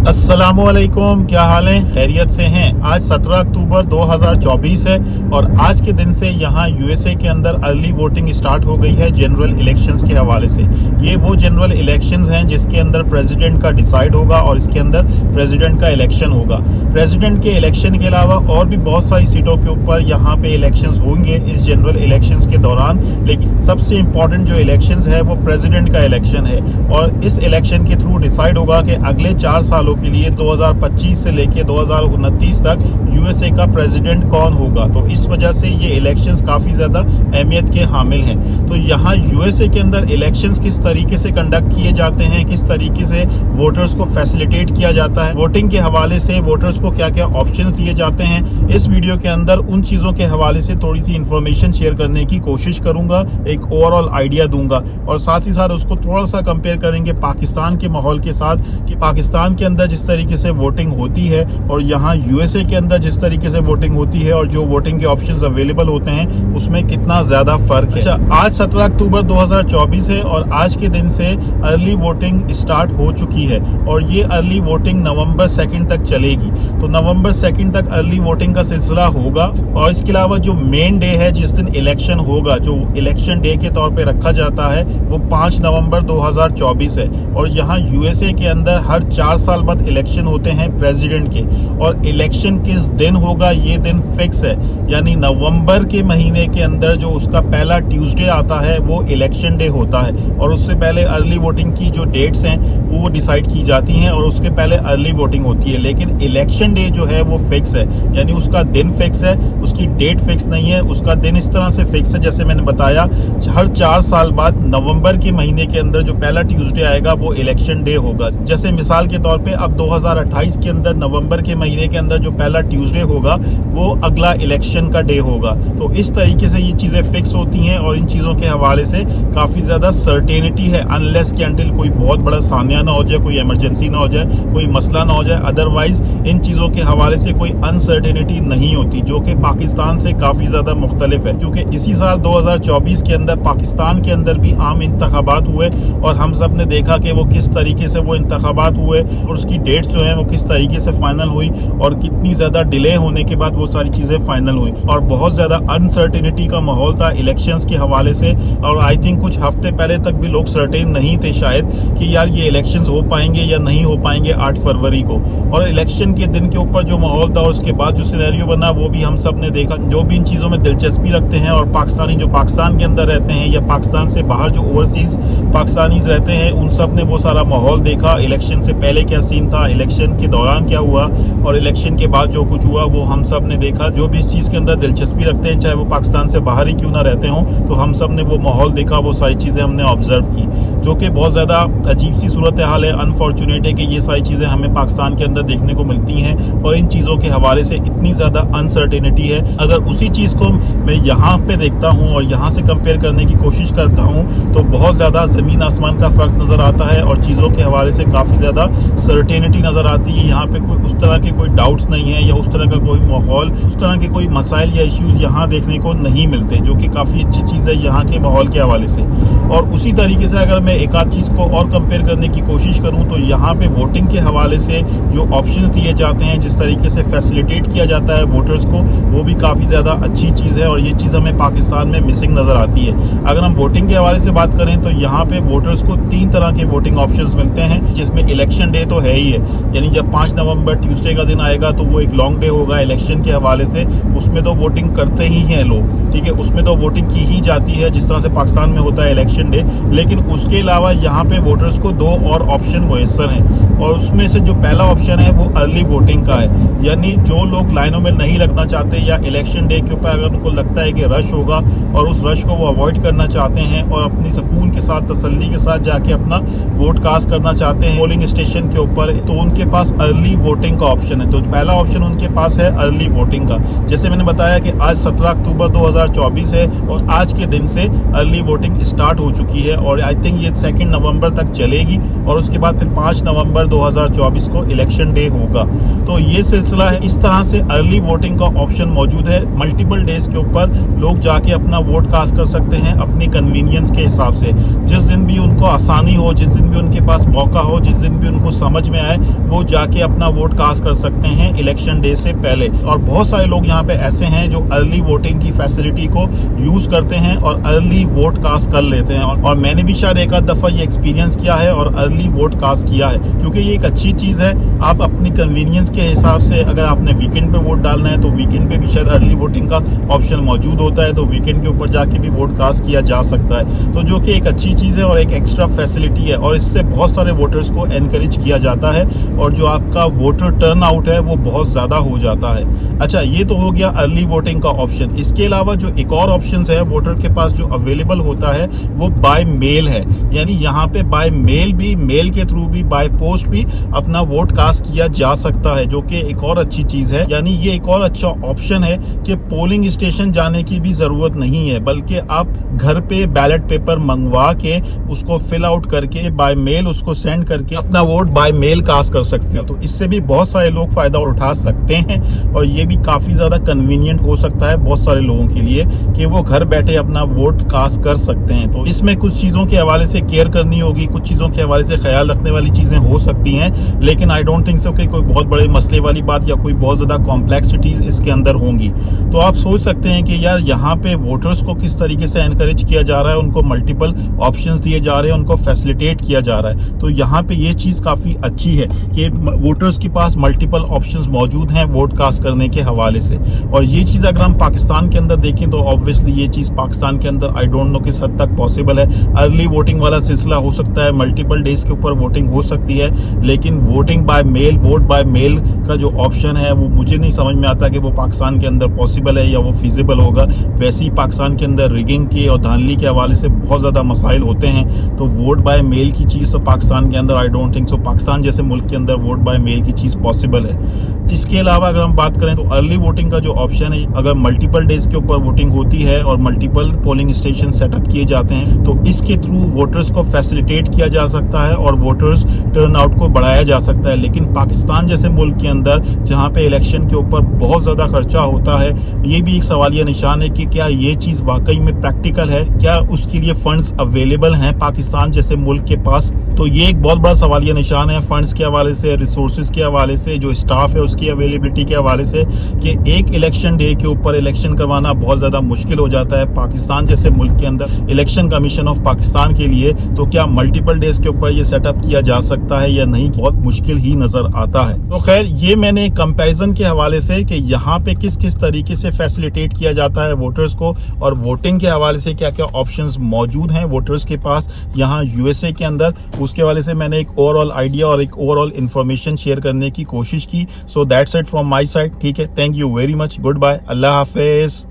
अस्सलामुअलैकुम, क्या हाल है? खैरियत से हैं? आज 17 अक्टूबर 2024 है और आज के दिन से यहाँ यूएसए के अंदर अर्ली वोटिंग स्टार्ट हो गई है जनरल इलेक्शंस के हवाले से। ये वो जनरल इलेक्शंस हैं जिसके अंदर प्रेसिडेंट का डिसाइड होगा और इसके अंदर प्रेसिडेंट का इलेक्शन होगा। प्रेसिडेंट के इलेक्शन के अलावा और भी बहुत सारी सीटों के ऊपर यहाँ पे इलेक्शंस होंगे इस जनरल इलेक्शंस के दौरान, लेकिन सबसे इम्पोर्टेंट जो इलेक्शंस है वो प्रेसिडेंट का इलेक्शन है और इस इलेक्शन के थ्रू डिसाइड होगा कि अगले 4 सालों के लिए 2025 से लेके 2029 तक यूएसए का प्रेसिडेंट कौन होगा। तो इस वजह से ये इलेक्शंस काफ़ी ज़्यादा अहमियत के हामिल हैं। तो यहाँ यूएसए के अंदर इलेक्शंस किस तरीके से कंडक्ट किए जाते हैं, किस तरीके से वोटर्स को फैसिलिटेट किया जाता है, वोटिंग के हवाले से वोटर्स को क्या क्या ऑप्शंस दिए जाते हैं, इस वीडियो के अंदर उन चीज़ों के हवाले से थोड़ी सी इन्फॉर्मेशन शेयर करने की कोशिश करूँगा, एक ओवरऑल आइडिया दूंगा और साथ ही साथ उसको थोड़ा सा कंपेयर करेंगे पाकिस्तान के माहौल के साथ कि पाकिस्तान के अंदर जिस तरीके से वोटिंग होती है और यहाँ यूएसए के अंदर जिस तरीके से वोटिंग होती है और जो वोटिंग के ऑप्शंस अवेलेबल होते हैं उसमें कितना ज़्यादा फर्क है। अच्छा, आज 17 अक्टूबर 2024 है और आज के दिन से अर्ली वोटिंग स्टार्ट हो चुकी है और ये अर्ली वोटिंग नवंबर 2 तक चलेगी। तो नवंबर 2 तक अर्ली वोटिंग का सिलसिला होगा और इसके अलावा जो मेन डे है जिस दिन इलेक्शन होगा, जो इलेक्शन डे के तौर पे रखा जाता है, वो 5 नवंबर 2024 है और यहाँ यूएसए के अंदर हर 4 साल बाद इलेक्शन होते हैं प्रेसिडेंट के और इलेक्शन किस दिन होगा ये दिन फिक्स है, यानी नवंबर के महीने के अंदर जो उसका पहला ट्यूसडे आता है वो इलेक्शन डे होता है और उससे पहले अर्ली वोटिंग की जो डेट्स हैं वो डिसाइड की जाती हैं और उसके पहले अर्ली वोटिंग होती है। लेकिन इलेक्शन डे जो है वो फिक्स है, यानी उसका दिन फिक्स है, उसकी डेट फिक्स नहीं है। उसका दिन इस तरह से फिक्स है जैसे मैंने बताया, हर 4 साल बाद नवंबर के महीने के अंदर जो पहला ट्यूसडे आएगा वो इलेक्शन डे होगा। जैसे मिसाल के तौर पे अब 2028 के अंदर नवंबर के महीने के अंदर जो पहला ट्यूसडे होगा वो अगला इलेक्शन का डे होगा। तो इस तरीके से ये चीज़ें फिक्स होती हैं और इन चीज़ों के हवाले से काफ़ी ज़्यादा सर्टेनिटी है, अनलेस के अंटिल कोई बहुत बड़ा सानिया ना हो जाए, कोई इमरजेंसी ना हो जाए, कोई मसला ना हो जाए। अदरवाइज इन चीज़ों के हवाले से कोई अनसर्टेनिटी नहीं होती, जो कि पाकिस्तान से काफ़ी ज़्यादा मुख्तलिफ है। क्योंकि इसी साल 2024 के अंदर पाकिस्तान के अंदर भी आम इंतखाबात हुए और हम सब ने देखा कि वो किस तरीके से वो इंतखाबात हुए और उसकी डेट्स जो हैं वो किस तरीके से फाइनल हुई और कितनी ज़्यादा डिले होने के बाद वो सारी चीज़ें फाइनल हुई और बहुत ज़्यादा अनसर्टेनिटी का माहौल था इलेक्शंस के हवाले से। और आई थिंक कुछ हफ्ते पहले तक भी लोग सर्टेन नहीं थे शायद कि यार ये इलेक्शंस हो पाएंगे या नहीं हो पाएंगे 8 फरवरी को। और इलेक्शन के दिन के ऊपर जो माहौल था और उसके बाद जो सिनेरियो बना वो भी हम सब ने देखा। जो भी इन चीज़ों में दिलचस्पी रखते हैं और पाकिस्तानी जो पाकिस्तान के अंदर रहते हैं या पाकिस्तान से बाहर जो ओवरसीज़ पाकिस्तानीज रहते हैं उन सब ने वो सारा माहौल देखा। इलेक्शन से पहले क्या सीन था, इलेक्शन के दौरान क्या हुआ और इलेक्शन के बाद जो कुछ हुआ वो हम सब ने देखा। जो भी इस चीज़ के अंदर दिलचस्पी रखते हैं, चाहे वो पाकिस्तान से बाहर ही क्यों ना रहते हों, तो हम सब ने वो माहौल देखा, वो सारी चीज़ें हमने ऑब्जर्व की, जो कि बहुत ज़्यादा अजीब सी सूरत हाल है। अनफॉर्चुनेट है कि ये सारी चीज़ें हमें पाकिस्तान के अंदर देखने को मिलती हैं और इन चीज़ों के हवाले से इतनी ज़्यादा अनसर्टेनिटी है। अगर उसी चीज़ को मैं यहाँ पे देखता हूँ और यहाँ से कंपेयर करने की कोशिश करता हूँ तो बहुत ज़्यादा ज़मीन आसमान का फ़र्क नज़र आता है और चीज़ों के हवाले से काफ़ी ज़्यादा सर्टेनिटी नज़र आती है। यहाँ पे कोई उस तरह के कोई डाउट्स नहीं है या उस तरह का कोई माहौल, उस तरह के कोई मसाइल या इश्यूज़ यहाँ देखने को नहीं मिलते, जो कि काफ़ी अच्छी चीज़ है यहाँ के माहौल के हवाले से। और उसी तरीके से अगर मैं एक आध चीज़ को और कंपेयर करने की कोशिश करूं तो यहाँ पे वोटिंग के हवाले से जो ऑप्शंस दिए जाते हैं, जिस तरीके से फैसिलिटेट किया जाता है वोटर्स को, वो भी काफ़ी ज़्यादा अच्छी चीज़ है और ये चीज़ हमें पाकिस्तान में मिसिंग नज़र आती है। अगर हम वोटिंग के हवाले से बात करें तो यहाँ पे वोटर्स को 3 तरह के वोटिंग ऑप्शंस मिलते हैं, जिसमें इलेक्शन डे तो है ही है, यानी जब 5 नवंबर ट्यूसडे का दिन आएगा तो वो एक लॉन्ग डे होगा इलेक्शन के हवाले से। उसमें तो वोटिंग करते ही हैं लोग, ठीक है, उसमें तो वोटिंग की ही जाती है जिस तरह से पाकिस्तान में होता है इलेक्शन डे। लेकिन उसके अलावा यहाँ पे वोटर्स को 2 और ऑप्शन मुयस्सर हैं और उसमें से जो पहला ऑप्शन है वो अर्ली वोटिंग का है, यानी जो लोग लाइनों में नहीं लगना चाहते या इलेक्शन डे के ऊपर अगर उनको लगता है कि रश होगा और उस रश को वो अवॉइड करना चाहते हैं और अपनी सुकून के साथ, तसल्ली के साथ जाके अपना वोट कास्ट करना चाहते हैं पोलिंग स्टेशन के ऊपर, तो उनके पास अर्ली वोटिंग का ऑप्शन है। तो पहला ऑप्शन उनके पास है अर्ली वोटिंग का। जैसे मैंने बताया कि आज 17 अक्टूबर 2024 है और आज के दिन से अर्ली वोटिंग स्टार्ट हो चुकी है और आई थिंक ये 2 नवंबर तक चलेगी और उसके बाद फिर 5 नवंबर 2024 को इलेक्शन डे होगा। तो ये सिलसिला है। इस तरह से अर्ली वोटिंग का ऑप्शन मौजूद है। मल्टीपल डेज के ऊपर लोग जाके अपना वोट कास्ट कर सकते हैं अपनी कन्वीनियंस के हिसाब से। जिस दिन भी उनको आसानी हो, जिस दिन भी उनके पास मौका हो, जिस दिन भी उनको समझ में आए, वो जाके अपना वोट कास्ट कर सकते हैं इलेक्शन डे से पहले। और बहुत सारे लोग यहाँ पे ऐसे हैं जो अर्ली वोटिंग की फैसिलिटी को यूज करते हैं और अर्ली वोट कास्ट कर लेते हैं। और मैंने भी शायद एक आध दफा ये एक्सपीरियंस किया है और अर्ली वोट कास्ट किया है, क्योंकि ये एक अच्छी चीज है। आप अपनी कन्वीनियंस के हिसाब से, अगर आपने वीकेंड पे वोट डालना है तो वीकेंड पे भी शायद अर्ली वोटिंग का ऑप्शन मौजूद होता है, तो वीकेंड के ऊपर जाके भी वोट कास्ट किया जा सकता है। तो जो कि एक अच्छी चीज है और एक एक्स्ट्रा फैसिलिटी है, और इससे बहुत सारे वोटर्स को एनकरेज किया जाता है और जो आपका वोटर टर्न आउट है वो बहुत ज्यादा हो जाता है। अच्छा, ये तो हो गया अर्ली वोटिंग का ऑप्शन। इसके अलावा जो एक और ऑप्शन है वोटर के पास जो अवेलेबल होता है वो बाय मेल है। यानी यहाँ पे बाय मेल भी, मेल के थ्रू भी, बाय पोस्ट भी अपना वोट कास्ट किया जा सकता है, जो कि एक और अच्छी चीज है। यानी ये एक और अच्छा ऑप्शन है कि पोलिंग स्टेशन जाने की भी जरूरत नहीं है, बल्कि आप घर पे बैलेट पेपर मंगवा के उसको फिल आउट करके बाय मेल उसको सेंड करके अपना वोट बाय मेल कास्ट कर सकते हो। तो इससे भी बहुत सारे लोग फायदा उठा सकते हैं और ये भी काफी ज्यादा कन्वीनियंट हो सकता है बहुत सारे लोगों के लिए कि वो घर बैठे अपना वोट कास्ट कर सकते हैं। तो इसमें कुछ चीजों के हवाले से केयर करनी होगी, कुछ चीजों के हवाले से ख्याल रखने वाली चीजें हो सकती हैं, लेकिन आई डोंट थिंक सो कि कोई बहुत बड़े मसले वाली बात या कोई बहुत ज्यादा कॉम्प्लेक्सिटीज इसके अंदर होंगी। तो आप सोच सकते हैं कि यार यहाँ पे वोटर्स को किस तरीके से एनकरेज किया जा रहा है, उनको मल्टीपल ऑप्शंस दिए जा रहे हैं, उनको फैसिलिटेट किया जा रहा है। तो यहाँ पे ये चीज काफी अच्छी है कि वोटर्स के पास मल्टीपल ऑप्शंस मौजूद हैं वोट कास्ट करने के हवाले से। और ये चीज अगर हम पाकिस्तान के अंदर देखें तो ऑब्वियसली ये चीज पाकिस्तान के अंदर आई डोंट नो किस हद तक पॉसिबल है। अर्ली वोटिंग वाला सिलसिला हो सकता है, मल्टीपल डेज के ऊपर वोटिंग हो सकती है, लेकिन voting by mail, vote by mail का जो ऑप्शन है वो मुझे नहीं समझ में आता कि वो पाकिस्तान के अंदर पॉसिबल है या वो फिजिबल होगा। वैसे ही पाकिस्तान के अंदर रिगिंग के और धांधली के हवाले से बहुत ज्यादा मसाइल होते हैं, तो वोट बाय मेल की चीज तो पाकिस्तान के अंदर I don't think so Pakistan जैसे मुल्क के अंदर वोट बाय मेल की चीज पॉसिबल है। इसके अलावा अगर हम बात करें तो अर्ली वोटिंग का जो ऑप्शन है, अगर मल्टीपल डेज के ऊपर वोटिंग होती है और मल्टीपल पोलिंग स्टेशन सेटअप किए जाते हैं तो इसके थ्रू वोटर्स को फैसिलिटेट किया जा सकता है और वोटर्स टर्न आउट को बढ़ाया जा सकता है। लेकिन पाकिस्तान जैसे मुल्क के अंदर जहां पे इलेक्शन के ऊपर बहुत ज्यादा खर्चा होता है, ये भी एक सवालिया निशान है कि क्या ये चीज वाकई में प्रैक्टिकल है, क्या उसके लिए फंड्स अवेलेबल हैं पाकिस्तान जैसे मुल्क के पास। तो ये एक बहुत बड़ा सवालिया निशान है फंड्स के हवाले से, रिसोर्सेज के हवाले से, जो स्टाफ है उसकी अवेलेबिलिटी के हवाले से, कि एक इलेक्शन डे के ऊपर इलेक्शन करवाना बहुत ज्यादा मुश्किल हो जाता है पाकिस्तान जैसे मुल्क के अंदर। इलेक्शन कमीशन ऑफ पाकिस्तान के लिए तो क्या मल्टीपल डेज के ऊपर ये सेटअप किया जा सकता है या नहीं, बहुत मुश्किल ही नजर आता है। तो खैर ये मैंने कंपैरिजन के हवाले से कि यहाँ पे किस किस तरीके से फैसिलिटेट किया जाता है वोटर्स को और वोटिंग के हवाले से क्या क्या ऑप्शंस मौजूद हैं वोटर्स के पास यहाँ यूएसए के अंदर, उसके हवाले से मैंने एक ओवरऑल आइडिया और एक ओवरऑल इन्फॉर्मेशन शेयर करने की कोशिश की। So that's it from my side. ठीक है, thank you very much, goodbye, अल्लाह हाफिज।